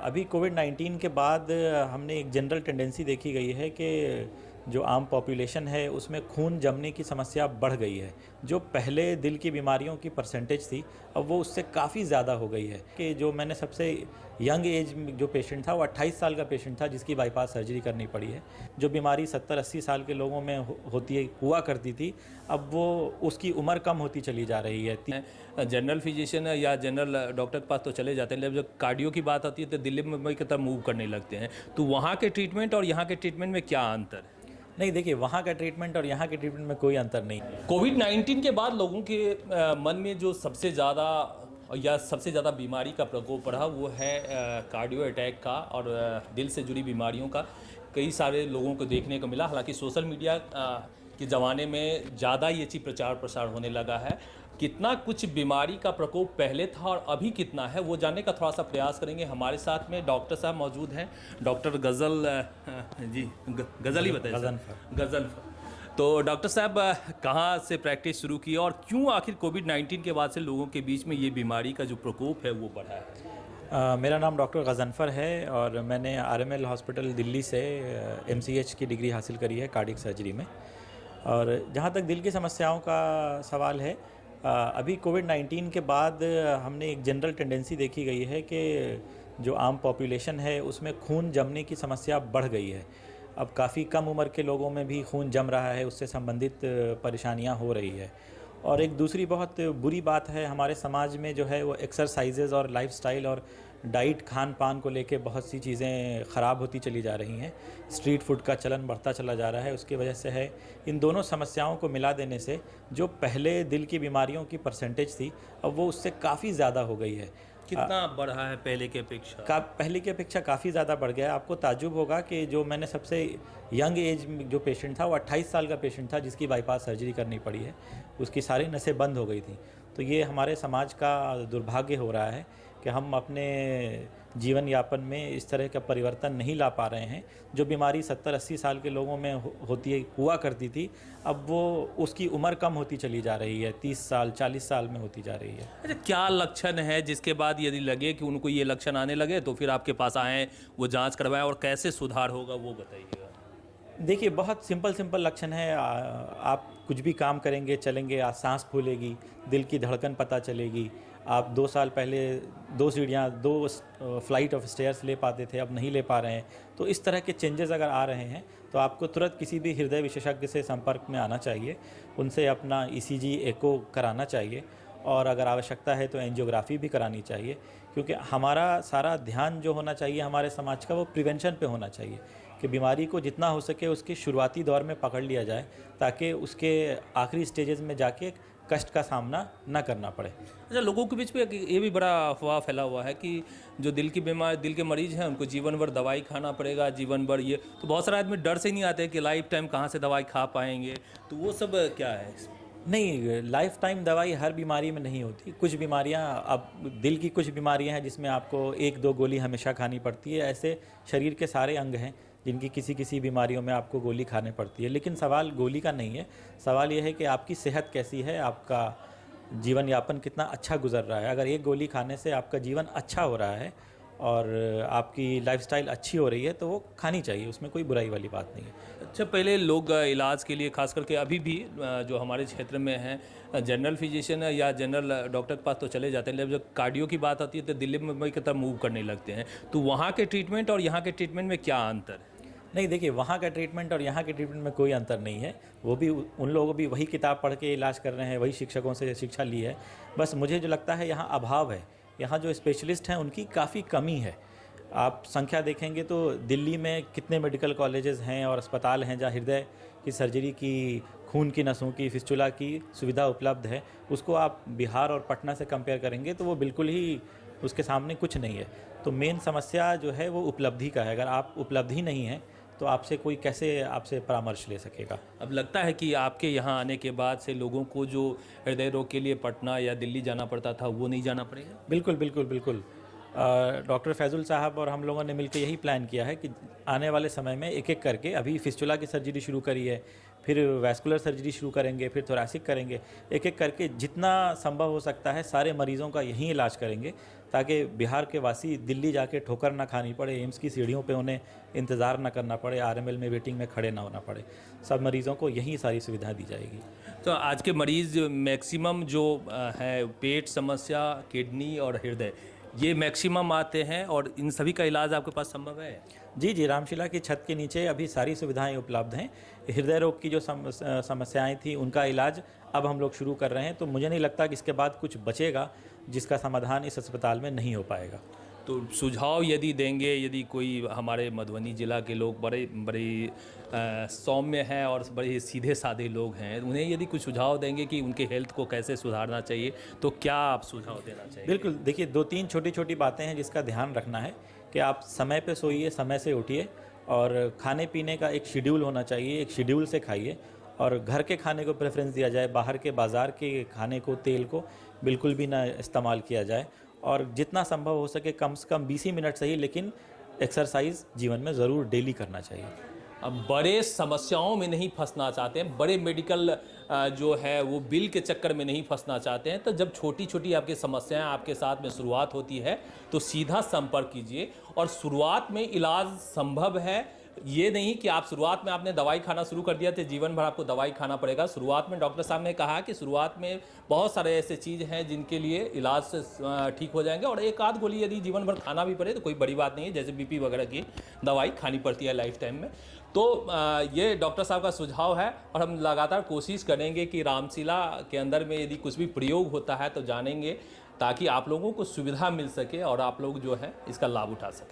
अभी कोविड-19 के बाद हमने एक जनरल टेंडेंसी देखी गई है कि जो आम पॉपुलेशन है उसमें खून जमने की समस्या बढ़ गई है। जो पहले दिल की बीमारियों की परसेंटेज थी, अब वो उससे काफ़ी ज़्यादा हो गई है कि जो मैंने सबसे यंग एज में जो पेशेंट था वो 28 साल का पेशेंट था जिसकी बाईपास सर्जरी करनी पड़ी है। जो बीमारी 70-80 साल के लोगों में हुआ करती थी, अब वो उसकी उम्र कम होती चली जा रही है। जनरल फिजिशियन या जनरल डॉक्टर के पास तो चले जाते हैं, लेकिन जब कार्डियो की बात आती है तो दिल्ली मुंबई की तरफ मूव करने लगते हैं। तो वहाँ के ट्रीटमेंट और यहाँ के ट्रीटमेंट में क्या अंतर है? नहीं, देखिए, वहाँ का ट्रीटमेंट और यहाँ के ट्रीटमेंट में कोई अंतर नहीं। कोविड-19 के बाद लोगों के मन में जो सबसे ज़्यादा बीमारी का प्रकोप बढ़ा वो है कार्डियो अटैक का और दिल से जुड़ी बीमारियों का। कई सारे लोगों को देखने को मिला। हालांकि सोशल मीडिया के ज़माने में ज़्यादा ये चीज़ प्रचार प्रसार होने लगा है। कितना कुछ बीमारी का प्रकोप पहले था और अभी कितना है वो जानने का थोड़ा सा प्रयास करेंगे। हमारे साथ में डॉक्टर साहब मौजूद हैं, डॉक्टर गज़ल ही बताइए। गज़ल। तो डॉक्टर साहब, कहाँ से प्रैक्टिस शुरू की और क्यों आखिर कोविड-19 के बाद से लोगों के बीच में ये बीमारी का जो प्रकोप है वो बढ़ा है? मेरा नाम डॉक्टर गज़नफ़र है और मैंने आरएमएल हॉस्पिटल दिल्ली से एमसीएच की डिग्री हासिल करी है कार्डियक सर्जरी में। और जहाँ तक दिल की समस्याओं का सवाल है, अभी कोविड-19 के बाद हमने एक जनरल टेंडेंसी देखी गई है कि जो आम पॉपुलेशन है उसमें खून जमने की समस्या बढ़ गई है। अब काफ़ी कम उम्र के लोगों में भी खून जम रहा है, उससे संबंधित परेशानियां हो रही है। और एक दूसरी बहुत बुरी बात है, हमारे समाज में जो है वो एक्सरसाइजेज़ और लाइफस्टाइल और डाइट खान पान को लेके बहुत सी चीज़ें ख़राब होती चली जा रही हैं। स्ट्रीट फूड का चलन बढ़ता चला जा रहा है, उसकी वजह से है। इन दोनों समस्याओं को मिला देने से जो पहले दिल की बीमारियों की परसेंटेज थी, अब वो उससे काफ़ी ज़्यादा हो गई है। कितना बढ़ा है पहले की अपेक्षा? पहले की अपेक्षा काफ़ी ज़्यादा बढ़ गया है। आपको ताज्जुब होगा कि जो मैंने सबसे यंग एज में जो पेशेंट था वो 28 साल का पेशेंट था जिसकी बाईपास सर्जरी करनी पड़ी है। उसकी सारी नसें बंद हो गई थी। तो ये हमारे समाज का दुर्भाग्य हो रहा है कि हम अपने जीवन यापन में इस तरह का परिवर्तन नहीं ला पा रहे हैं। जो बीमारी 70-80 साल के लोगों में हुआ करती थी, अब वो उसकी उम्र कम होती चली जा रही है, 30 साल 40 साल में होती जा रही है। अच्छा, क्या लक्षण है जिसके बाद यदि लगे कि उनको ये लक्षण आने लगे तो फिर आपके पास आएँ, वो जांच करवाएं और कैसे सुधार होगा वो बताइएगा? देखिए, बहुत सिंपल लक्षण है। आप कुछ भी काम करेंगे, चलेंगे, सांस फूलेगी, दिल की धड़कन पता चलेगी। आप 2 साल पहले 2 फ्लाइट ऑफ स्टेयर्स ले पाते थे, अब नहीं ले पा रहे हैं। तो इस तरह के चेंजेस अगर आ रहे हैं तो आपको तुरंत किसी भी हृदय विशेषज्ञ से संपर्क में आना चाहिए। उनसे अपना ईसीजी, एको कराना चाहिए और अगर आवश्यकता है तो एंजियोग्राफी भी करानी चाहिए, क्योंकि हमारा सारा ध्यान जो होना चाहिए हमारे समाज का वो प्रिवेंशन पे होना चाहिए कि बीमारी को जितना हो सके उसके शुरुआती दौर में पकड़ लिया जाए ताकि उसके आखिरी स्टेजेस में जाके कष्ट का सामना न करना पड़े। अच्छा, लोगों के बीच में ये भी बड़ा अफवाह फैला हुआ है कि जो दिल के मरीज हैं उनको जीवन भर दवाई खाना पड़ेगा, जीवन भर ये। तो बहुत सारे आदमी डर से ही नहीं आते कि लाइफ टाइम कहाँ से दवाई खा पाएंगे, तो वो सब क्या है? नहीं, लाइफ टाइम दवाई हर बीमारी में नहीं होती। कुछ बीमारियां, अब दिल की कुछ बीमारियां हैं जिसमें आपको 1-2 गोली हमेशा खानी पड़ती है। ऐसे शरीर के सारे अंग हैं जिनकी किसी बीमारियों में आपको गोली खाने पड़ती है। लेकिन सवाल गोली का नहीं है, सवाल यह है कि आपकी सेहत कैसी है, आपका जीवन यापन कितना अच्छा गुजर रहा है। अगर एक गोली खाने से आपका जीवन अच्छा हो रहा है और आपकी लाइफस्टाइल अच्छी हो रही है तो वो खानी चाहिए, उसमें कोई बुराई वाली बात नहीं है। अच्छा, पहले लोग इलाज के लिए खास करके अभी भी जो हमारे क्षेत्र में हैं जनरल फिजिशियन या जनरल डॉक्टर के पास तो चले जाते हैं, लेकिन जब कार्डियो की बात आती है तो दिल्ली मुंबई की तरफ मूव करने लगते हैं। तो वहाँ के ट्रीटमेंट और यहाँ के ट्रीटमेंट में क्या अंतर है? नहीं, देखिए, वहाँ का ट्रीटमेंट और यहाँ के ट्रीटमेंट में कोई अंतर नहीं है। वो भी उन लोगों भी वही किताब पढ़ के इलाज कर रहे हैं, वही शिक्षकों से शिक्षा ली है। बस मुझे जो लगता है यहाँ अभाव है, यहाँ जो स्पेशलिस्ट हैं उनकी काफ़ी कमी है। आप संख्या देखेंगे तो दिल्ली में कितने मेडिकल कॉलेजेस हैं और अस्पताल हैं जहाँ हृदय की सर्जरी की, खून की नसों की, फिस्टुला की सुविधा उपलब्ध है। उसको आप बिहार और पटना से कंपेयर करेंगे तो वो बिल्कुल ही उसके सामने कुछ नहीं है। तो मेन समस्या जो है वो उपलब्धि का है। अगर आप उपलब्धि नहीं है तो आपसे कोई कैसे आपसे परामर्श ले सकेगा? अब लगता है कि आपके यहाँ आने के बाद से लोगों को जो हृदय रोग के लिए पटना या दिल्ली जाना पड़ता था वो नहीं जाना पड़ेगा? बिल्कुल। डॉक्टर फैजुल साहब और हम लोगों ने मिलकर यही प्लान किया है कि आने वाले समय में एक एक करके, अभी फिस्टुला की सर्जरी शुरू करी है, फिर वैस्कुलर सर्जरी शुरू करेंगे, फिर थोरैसिक करेंगे, एक एक करके जितना संभव हो सकता है सारे मरीज़ों का यहीं इलाज करेंगे ताकि बिहार के वासी दिल्ली जाके ठोकर ना खानी पड़े, एम्स की सीढ़ियों पे उन्हें इंतज़ार ना करना पड़े, आरएमएल में वेटिंग में खड़े ना होना पड़े। सब मरीज़ों को यही सारी सुविधाएं दी जाएगी। तो आज के मरीज़ मैक्सिमम जो है पेट समस्या, किडनी और हृदय, ये मैक्सिमम आते हैं और इन सभी का इलाज आपके पास संभव है? जी जी, रामशिला की छत के नीचे अभी सारी सुविधाएं उपलब्ध हैं। हृदय रोग की जो समस्याएं थी उनका इलाज अब हम लोग शुरू कर रहे हैं, तो मुझे नहीं लगता कि इसके बाद कुछ बचेगा जिसका समाधान इस अस्पताल में नहीं हो पाएगा। तो सुझाव यदि देंगे, यदि कोई हमारे मधुबनी ज़िला के लोग बड़े सौम्य हैं और बड़े सीधे साधे लोग हैं, उन्हें यदि कुछ सुझाव देंगे कि उनके हेल्थ को कैसे सुधारना चाहिए, तो क्या आप सुझाव देना चाहिए? बिल्कुल, देखिए 2-3 छोटी-छोटी बातें हैं जिसका ध्यान रखना है कि आप समय पे सोइए, समय से उठिए और खाने पीने का एक शेड्यूल होना चाहिए, एक शेड्यूल से खाइए और घर के खाने को प्रेफरेंस दिया जाए, बाहर के बाज़ार के खाने को, तेल को बिल्कुल भी ना इस्तेमाल किया जाए और जितना संभव हो सके कम से कम 20 ही मिनट सही लेकिन एक्सरसाइज जीवन में ज़रूर डेली करना चाहिए। अब बड़े समस्याओं में नहीं फंसना चाहते हैं, बड़े मेडिकल जो है वो बिल के चक्कर में नहीं फंसना चाहते हैं, तो जब छोटी छोटी आपकी समस्याएं आपके साथ में शुरुआत होती है तो सीधा संपर्क कीजिए और शुरुआत में इलाज संभव है। ये नहीं कि आप शुरुआत में आपने दवाई खाना शुरू कर दिया तो जीवन भर आपको दवाई खाना पड़ेगा। शुरुआत में डॉक्टर साहब ने कहा कि शुरुआत में बहुत सारे ऐसे चीज़ हैं जिनके लिए इलाज से ठीक हो जाएंगे और एक आध गोली यदि जीवन भर खाना भी पड़े तो कोई बड़ी बात नहीं है, जैसे बीपी वगैरह की दवाई खानी पड़ती है लाइफ टाइम में। तो ये डॉक्टर साहब का सुझाव है और हम लगातार कोशिश करेंगे कि रामशिला के अंदर में यदि कुछ भी प्रयोग होता है तो जानेंगे, ताकि आप लोगों को सुविधा मिल सके और आप लोग जो है इसका लाभ उठा सकें।